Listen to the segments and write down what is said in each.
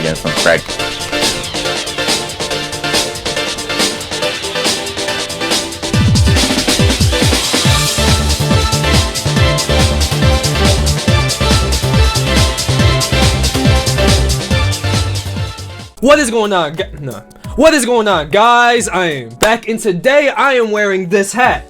again from Craig. What is going on? What is going on, guys? I am back, and today I am wearing this hat.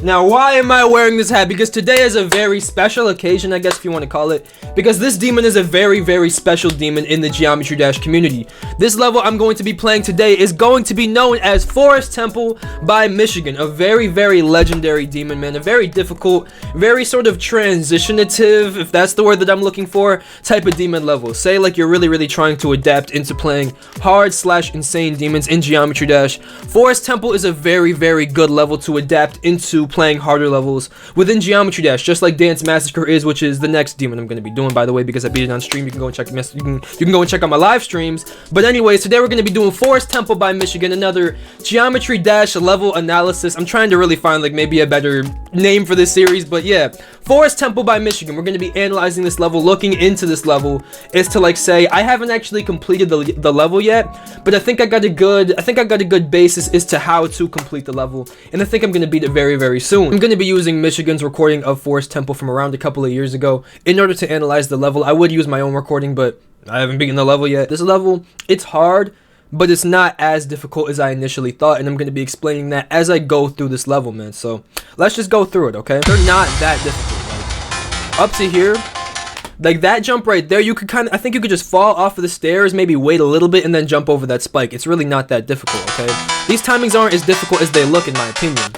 Now, why am I wearing this hat? Because today is a very special occasion, I guess if you want to call it. Because this demon is a very, very special demon in the Geometry Dash community. This level I'm going to be playing today is going to be known as Forest Temple by Michigan. A very, very legendary demon, man. A very difficult, very sort of transitionative, if that's the word that I'm looking for, type of demon level. Say like you're really, really trying to adapt into playing hard/insane demons in Geometry Dash. Forest Temple is a very, very good level to adapt into playing harder levels within Geometry Dash, just like Dance Massacre is, which is the next demon I'm going to be doing, by the way, because I beat it on stream. You can go and check you can go and check out my live streams. But anyways, today we're going to be doing Forest Temple by Michigan, another Geometry Dash level analysis. I'm trying to really find like maybe a better name for this series, but yeah, Forest Temple by Michigan. We're going to be analyzing this level, looking into this level, is to like say I haven't actually completed the level yet, but I think I got a good basis as to how to complete the level, and I think I'm going to beat it very, very soon. I'm going to be using Michigan's recording of Forest Temple from around a couple of years ago in order to analyze the level. I would use my own recording, but I haven't beaten the level yet. This level, it's hard, but it's not as difficult as I initially thought, and I'm going to be explaining that as I go through this level, man. So let's just go through it, okay? They're not that difficult. Like, up to here, like that jump right there, you could kind of, I think you could just fall off of the stairs, maybe wait a little bit, and then jump over that spike. It's really not that difficult, okay? These timings aren't as difficult as they look, in my opinion.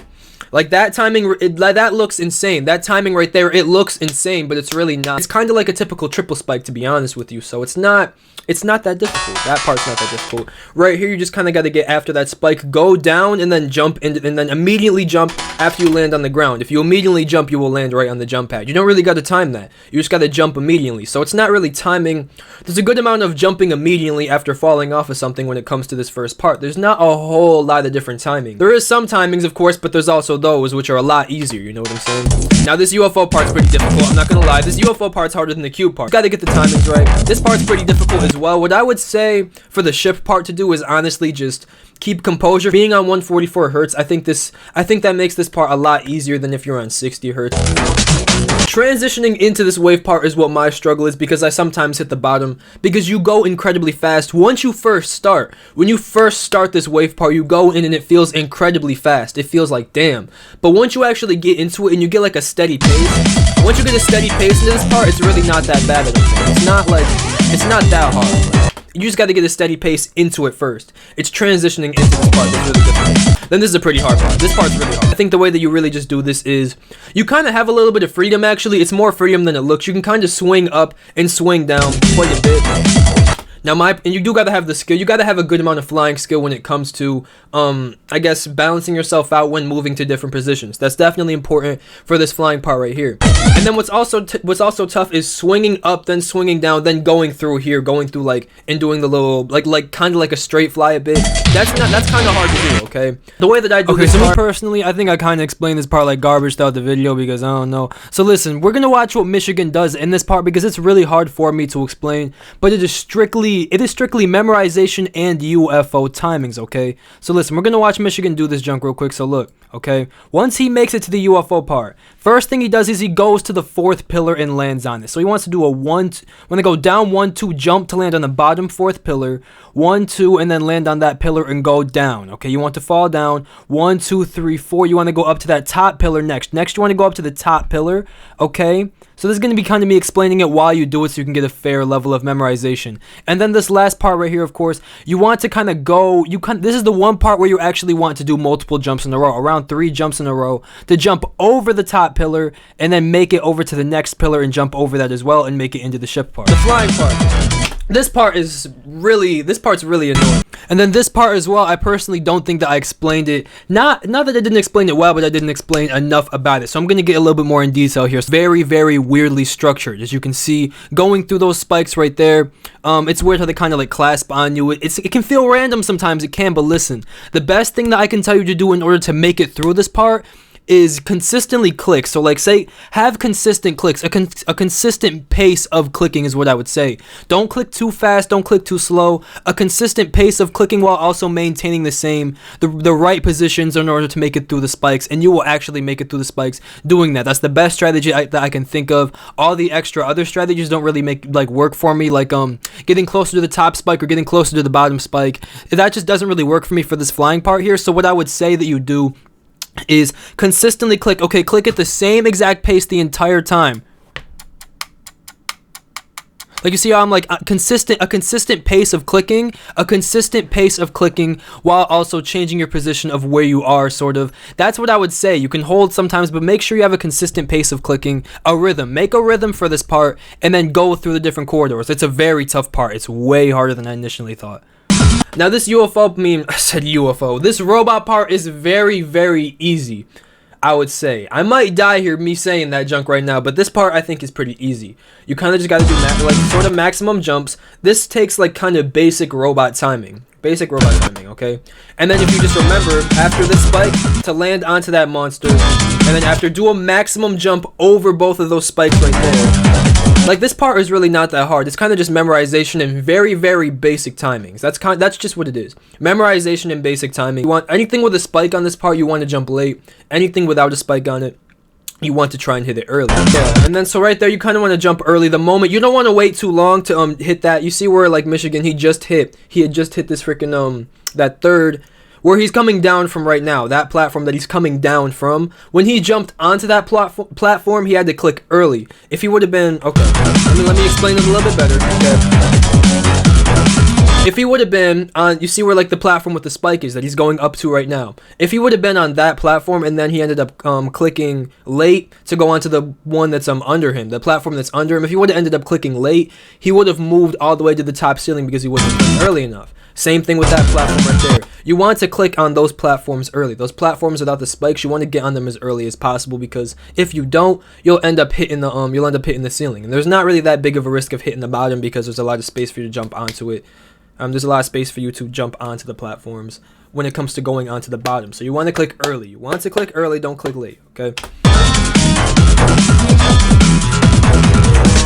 Like that timing, that looks insane. That timing right there, it looks insane, but it's really not. It's kind of like a typical triple spike, to be honest with you. So it's not that difficult. That part's not that difficult. Right here, you just kind of got to get after that spike, go down, and then jump into, and then immediately jump after you land on the ground. If you immediately jump, you will land right on the jump pad. You don't really got to time that. You just got to jump immediately. So it's not really timing. There's a good amount of jumping immediately after falling off of something when it comes to this first part. There's not a whole lot of different timing. There is some timings, of course, but there's also those which are a lot easier, you know what I'm saying? Now this UFO part's pretty difficult, I'm not gonna lie. This UFO part's harder than the cube part. Gotta get the timings right. This part's pretty difficult as well. What I would say for the ship part to do is honestly just keep composure. Being on 144 hertz, I think that makes this part a lot easier than if you're on 60 hertz. Transitioning into this wave part is what my struggle is, because I sometimes hit the bottom because you go incredibly fast once you first start. When you first start this wave part, you go in and it feels incredibly fast. It feels like damn. But once you actually get into it and you get like a steady pace, once you get a steady pace into this part, it's really not that bad at all. It's not that hard. You just got to get a steady pace into it first. It's transitioning into this part that's really difficult. Then this is a pretty hard part. This part's really hard. I think the way that you really just do this is you kind of have a little bit of freedom, actually. It's more freedom than it looks. You can kind of swing up and swing down quite a bit. Now, and you do gotta have the skill. You gotta have a good amount of flying skill when it comes to, I guess, balancing yourself out when moving to different positions. That's definitely important for this flying part right here. And then what's also tough is swinging up, then swinging down, then going through here, going through like and doing the little like kind of like a straight fly a bit. That's kind of hard to do. Okay, the way that I do this. So me personally, I think I kind of explained this part like garbage throughout the video because I don't know. So listen, we're gonna watch what Michigan does in this part because it's really hard for me to explain, but it is strictly memorization and UFO timings, okay? So listen, we're gonna watch Michigan do this junk real quick. So look, okay? Once he makes it to the UFO part, first thing he does is he goes to the fourth pillar and lands on it. So he wants to do a when they go down 1 2 jump to land on the bottom fourth pillar, 1 2, and then land on that pillar and go down. Okay, you want to fall down 1 2 3 4. You want to go up to that top pillar next. Next, you want to go up to the top pillar. Okay. So this is going to be kind of me explaining it while you do it so you can get a fair level of memorization. And then this last part right here, of course, you want to kind of go, this is the one part where you actually want to do multiple jumps in a row, around 3 jumps in a row, to jump over the top pillar and then make it over to the next pillar and jump over that as well and make it into the ship part. The flying part. This part's really annoying. And then this part as well, I personally don't think that I explained it. Not that I didn't explain it well, but I didn't explain enough about it. So I'm going to get a little bit more in detail here. It's very, very weirdly structured. As you can see, going through those spikes right there, it's weird how they kind of like clasp on you. It can feel random sometimes, it can, but listen. The best thing that I can tell you to do in order to make it through this part is consistently click. So like say have consistent clicks, a consistent pace of clicking is what I would say. Don't click too fast, don't click too slow. A consistent pace of clicking while also maintaining the right positions in order to make it through the spikes, and you will actually make it through the spikes doing that. That's the best strategy that I can think of. All the extra other strategies don't really make like work for me, like getting closer to the top spike or getting closer to the bottom spike. That just doesn't really work for me for this flying part here. So what I would say that you do is consistently click. Okay, click at the same exact pace the entire time. Like you see how I'm like a consistent pace of clicking, while also changing your position of where you are, sort of. That's what I would say. You can hold sometimes, but make sure you have a consistent pace of clicking, a rhythm. Make a rhythm for this part, and then go through the different corridors. It's a very tough part. It's way harder than I initially thought. Now this this robot part is very, very easy, I would say. I might die here me saying that junk right now, but this part I think is pretty easy. You kind of just got to do like sort of maximum jumps. This takes like kind of basic robot timing, okay? And then if you just remember, after this spike, to land onto that monster, and then after do a maximum jump over both of those spikes right there. Like this part is really not that hard. It's kind of just memorization and very, very basic timings. That's just what it is. Memorization and basic timing. You want anything with a spike on this part, you want to jump late. Anything without a spike on it, you want to try and hit it early. Yeah. And then so right there, you kind of want to jump early. The moment you don't want to wait too long to hit that. You see where like Michigan, he had just hit this freaking that third. Where he's coming down from right now, that platform that he's coming down from, when he jumped onto that platform, he had to click early. If he would have been, okay, let me explain it a little bit better. Okay. If he would have been on, you see where like the platform with the spike is that he's going up to right now. If he would have been on that platform and then he ended up clicking late to go onto the one that's under him, the platform that's under him, if he would have ended up clicking late, he would have moved all the way to the top ceiling because he wasn't clicking early enough. Same thing with that platform right there. You want to click on those platforms early. Those platforms without the spikes, you want to get on them as early as possible, because if you don't, you'll end up hitting the ceiling. And there's not really that big of a risk of hitting the bottom because there's a lot of space for you to jump onto it. There's a lot of space for you to jump onto the platforms when it comes to going onto the bottom. So you want to click early. You want to click early, don't click late, okay?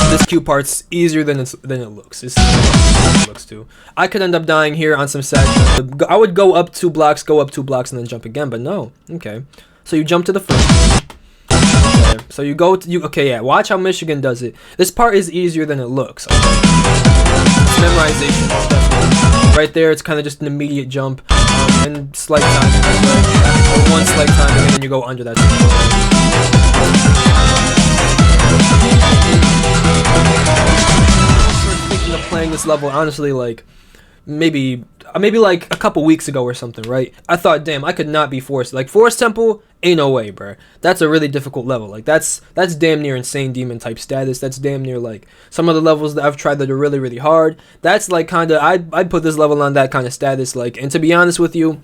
This Q part's easier than it looks. It's it looks too. I could end up dying here on some sad. I would go up 2 blocks, and then jump again, but no. Okay. So you jump to the first. Okay. So you go to okay, yeah. Watch how Michigan does it. This part is easier than it looks. Okay. It's memorization, definitely. Right there, it's kind of just an immediate jump and slight timing, right? Or one slight timing, and then you go under that. Thinking of playing this level, honestly, like maybe like a couple weeks ago or something, right? I thought, damn, I could not be Forest. Like Forest Temple, ain't no way, bruh. That's a really difficult level. Like that's damn near Insane Demon type status. That's damn near like some of the levels that I've tried that are really, really hard. That's like kind of I'd put this level on that kind of status. Like, and to be honest with you,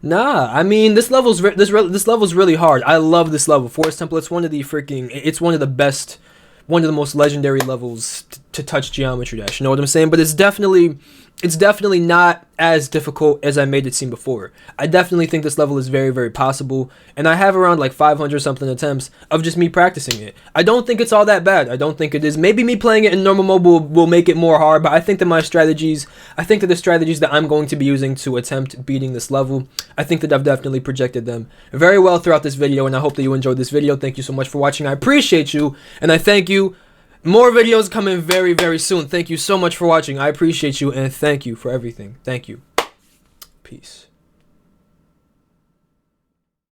nah, I mean this level's really hard. I love this level. Forest Temple. It's one of the best. One of the most legendary levels to touch Geometry Dash. You know what I'm saying? But it's definitely not as difficult as I made it seem before. I definitely think this level is very, very possible, and I have around like 500 something attempts of just me practicing it. I don't think it's all that bad. I don't think it is. Maybe me playing it in normal mode will make it more hard, but I think that the strategies that I'm going to be using to attempt beating this level, I think that I've definitely projected them very well throughout this video, and I hope that you enjoyed this video. Thank you so much for watching. I appreciate you, and I thank you. More videos coming very, very soon. Thank you so much for watching. I appreciate you, and thank you for everything. Thank you. Peace.